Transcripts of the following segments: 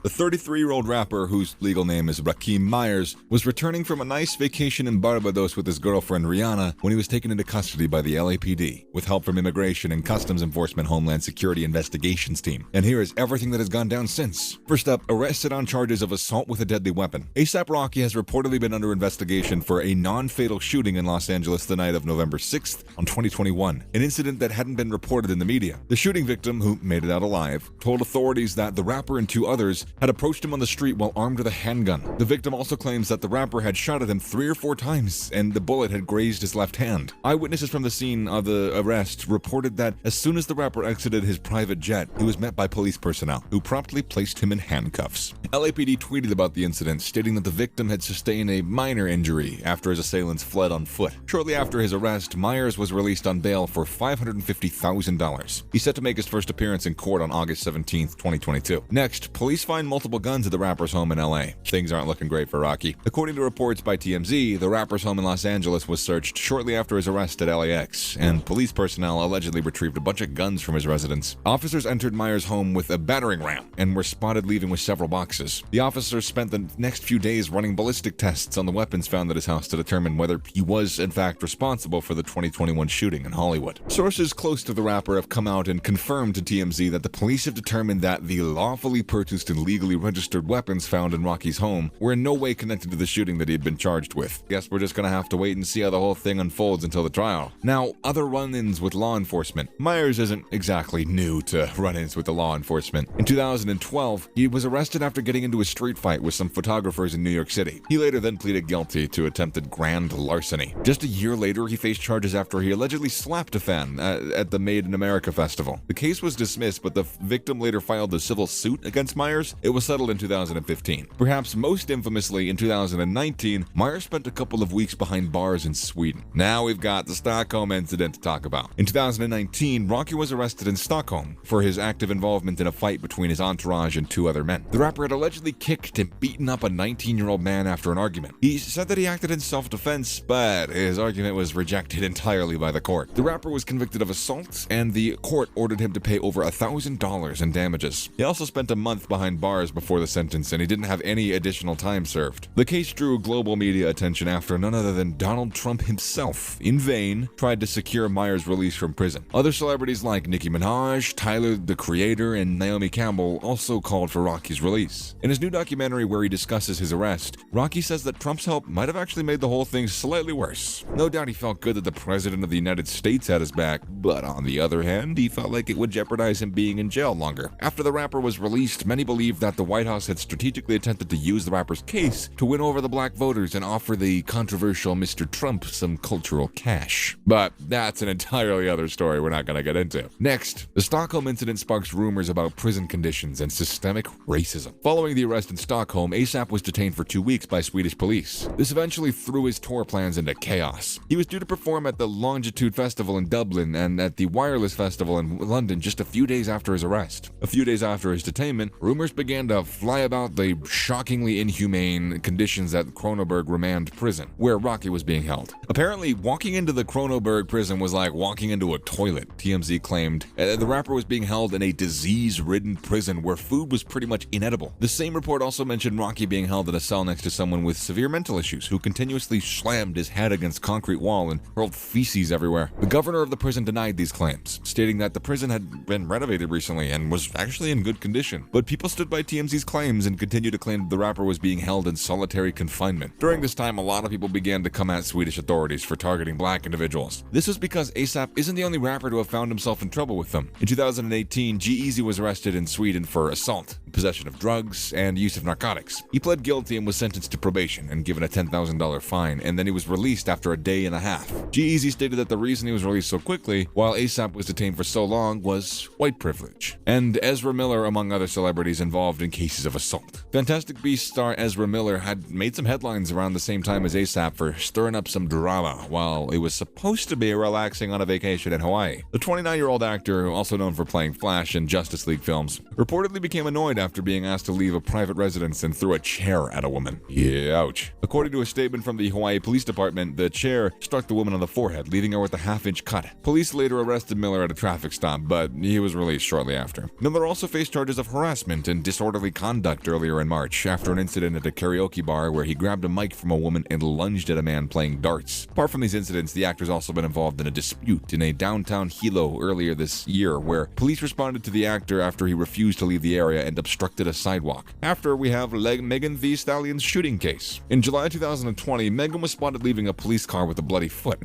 The 33-year-old rapper, whose legal name is Rakim Myers, was returning from a nice vacation in Barbados with his girlfriend Rihanna when he was taken into custody by the LAPD, with help from Immigration and Customs Enforcement Homeland Security Investigations Team. And here is everything that has gone down since. First up, arrested on charges of assault with a deadly weapon. APRocky has reportedly been under investigation for a non-fatal shooting in Los Angeles the night of November 6th on 2021, an incident that hadn't been reported in the media. The shooting victim, who made it out alive, told authorities that the rapper and 2 others had approached him on the street while armed with a handgun. The victim also claims that the rapper had shot at him 3 or 4 times and the bullet had grazed his left hand. Eyewitnesses from the scene of the arrest reported that as soon as the rapper exited his private jet, he was met by police personnel, who promptly placed him in handcuffs. LAPD tweeted about the incident, stating that the victim had sustained a minor injury after his assailants fled on foot. Shortly after his arrest, Myers was released on bail for $550,000. He's set to make his first appearance in court on August 17, 2022. Next, police find multiple guns at the rapper's home in LA. Things aren't looking great for Rocky. According to reports by TMZ, the rapper's home in Los Angeles was searched shortly after his arrest at LAX, and police personnel allegedly retrieved a bunch of guns from his residence. Officers entered Myers' home with a battering ram and were spotted leaving with several boxes. The officers spent the next few days running ballistic tests on the weapons found at his house to determine whether he was in fact responsible for the 2021 shooting in Hollywood. Sources close to the rapper have come out and confirmed to TMZ that the police have determined that the lawfully purchased and legally registered weapons found in Rocky's home were in no way connected to the shooting that he had been charged with. Guess we're just gonna have to wait and see how the whole thing unfolds until the trial. Now, other run-ins with law enforcement. Myers isn't exactly new to run-ins with the law enforcement. In 2012, he was arrested after getting into a street fight with some photographers in New York City. He later then pleaded guilty to attempted grand larceny. Just a year later, he faced charges after he allegedly slapped a fan at the Made in America festival. The case was dismissed, but the victim later filed a civil suit against Myers. It was settled in 2015. Perhaps most infamously, in 2019, Myers spent a couple of weeks behind bars in Sweden. Now we've got the Stockholm incident to talk about. In 2019, Rocky was arrested in Stockholm for his active involvement in a fight between his entourage and 2 other men. The rapper had allegedly kicked and beaten up a 19-year-old man after an argument. He said that he acted in self-defense, but his argument was rejected entirely by the court. The rapper was convicted of assault, and the court ordered him to pay over $1,000 in damages. He also spent a month behind bars before the sentence, and he didn't have any additional time served. The case drew global media attention after none other than Donald Trump himself, in vain, tried to secure Myers' release from prison. Other celebrities like Nicki Minaj, Tyler the Creator, and Naomi Campbell also called for Rocky's release. In his new documentary where he discusses his arrest, Rocky says that Trump's help might have actually made the whole thing slightly worse. No doubt he felt good that the President of the United States had his back, but on the other hand, he felt like it would jeopardize him being in jail longer. After the rapper was released, many believed that the White House had strategically attempted to use the rapper's case to win over the black voters and offer the controversial Mr. Trump some cultural cash. But that's an entirely other story we're not going to get into. Next, the Stockholm incident sparks rumors about prison conditions and systemic racism. Following the arrest in Stockholm, ASAP was detained for 2 weeks by Swedish police. This eventually threw his tour plans into chaos. He was due to perform at the Longitude Festival in Dublin and at the Wireless Festival in London just a few days after his arrest. A few days after his detainment, rumors began to fly about the shockingly inhumane conditions at Kronoberg Remand Prison, where Rocky was being held. Apparently, walking into the Kronoberg prison was like walking into a toilet, TMZ claimed. The rapper was being held in a disease-ridden prison where food was pretty much inedible. The same report also mentioned Rocky being held in a cell next to someone with severe mental issues who continuously slammed his head against concrete wall and hurled feces everywhere. The governor of the prison denied these claims, stating that the prison had been renovated recently and was actually in good condition. But people stood by TMZ's claims and continued to claim that the rapper was being held in solitary confinement. During this time, a lot of people began to come at Swedish authorities for targeting black individuals. This was because ASAP isn't the only rapper to have found himself in trouble with them. In 2018, G-Eazy was arrested in Sweden for assault, possession of drugs, and use of narcotics. He pled guilty and was sentenced to probation and given a $10,000 fine, and then he was released after a day and a half. G-Eazy stated that the reason he was released so quickly, while ASAP was detained for so long, was white privilege. And Ezra Miller, among other celebrities involved in cases of assault. Fantastic Beasts star Ezra Miller had made some headlines around the same time as ASAP for stirring up some drama while he was supposed to be relaxing on a vacation in Hawaii. The 29-year-old actor, also known for playing Flash in Justice League films, reportedly became annoyed after being asked to leave a private residence and threw a chair at a woman. Yeah, ouch. According to a statement from the Hawaii Police Department, the chair struck the woman on the forehead, leaving her with a half-inch cut. Police later arrested Miller at a traffic stop, but he was released shortly after. Miller also faced charges of harassment and disorderly conduct earlier in March after an incident at a karaoke bar where he grabbed a mic from a woman and lunged at a man playing darts. Apart from these incidents, the actor's also been involved in a dispute in a downtown Hilo earlier this year where police responded to the actor after he refused to leave the area and obstructed a sidewalk. After, we have Megan Thee Stallion's shooting case. In July 2020, Megan was spotted leaving a police car with a bloody foot,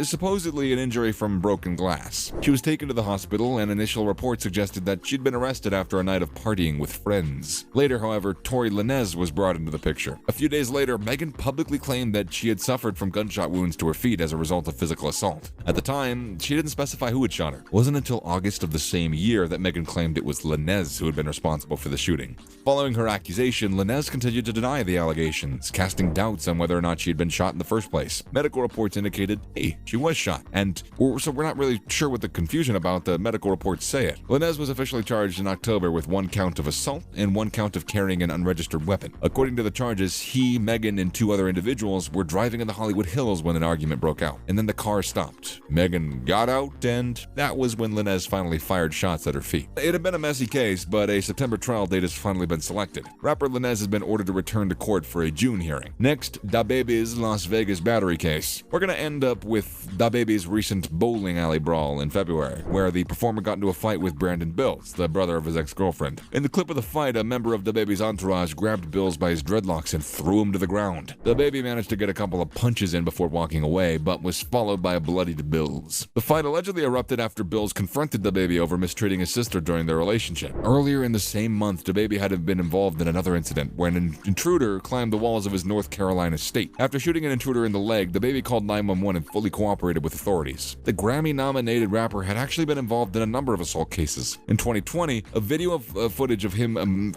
supposedly an injury from broken glass. She was taken to the hospital, and initial reports suggested that she'd been arrested after a night of partying with friends. Later, however, Tori Lanez was brought into the picture. A few days later, Megan publicly claimed that she had suffered from gunshot wounds to her feet as a result of physical assault. At the time, she didn't specify who had shot her. It wasn't until August of the same year that Megan claimed it was Lanez who had been responsible for the shooting. Following her accusation, Lanez continued to deny the allegations, casting doubts on whether or not she had been shot in the first place. Medical reports indicated, hey, she was shot, so we're not really sure what the confusion about. The medical reports say it. Lanez was officially charged in October with 1 count of assault and 1 count of carrying an unregistered weapon. According to the charges, he, Megan, and 2 other individuals were driving in the Hollywood Hills when an argument broke out, and then the car stopped. Megan got out, and that was when Lanez finally fired shots at her feet. It had been a messy case, but a September trial date has finally been selected. Rapper Lanez has been ordered to return to court for a June hearing. Next, DaBaby's Las Vegas battery case. We're gonna end up with DaBaby's recent bowling alley brawl in February, where the performer got into a fight with Brandon Bills, the brother of his ex-girlfriend. In the clip of the fight, a member of DaBaby's entourage grabbed Bills by his dreadlocks and threw him to the ground. DaBaby managed to get a couple of punches in before walking away, but was followed by a bloodied Bills. The fight allegedly erupted after Bills confronted DaBaby over mistreating his sister during their relationship. Earlier in the same month, DaBaby had been involved in another incident where an intruder climbed the walls of his North Carolina estate. After shooting an intruder in the leg, DaBaby called 911 and fully cooperated with authorities. The Grammy-nominated rapper had actually been involved in a number of assault cases. In 2020, a video of footage of him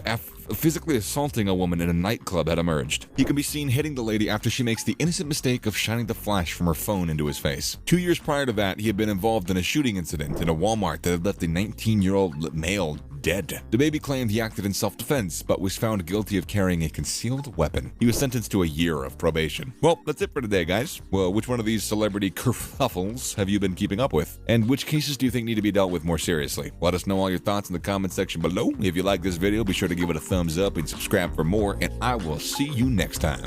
physically assaulting a woman in a nightclub had emerged. He can be seen hitting the lady after she makes the innocent mistake of shining the flash from her phone into his face. 2 years prior to that, he had been involved in a shooting incident in a Walmart that had left a 19-year-old male dead. DaBaby claimed he acted in self-defense, but was found guilty of carrying a concealed weapon. He was sentenced to a year of probation. Well, that's it for today, guys. Well, which one of these celebrity kerfuffles have you been keeping up with? And which cases do you think need to be dealt with more seriously? Let us know all your thoughts in the comment section below. If you like this video, be sure to give it a thumbs up and subscribe for more, and I will see you next time.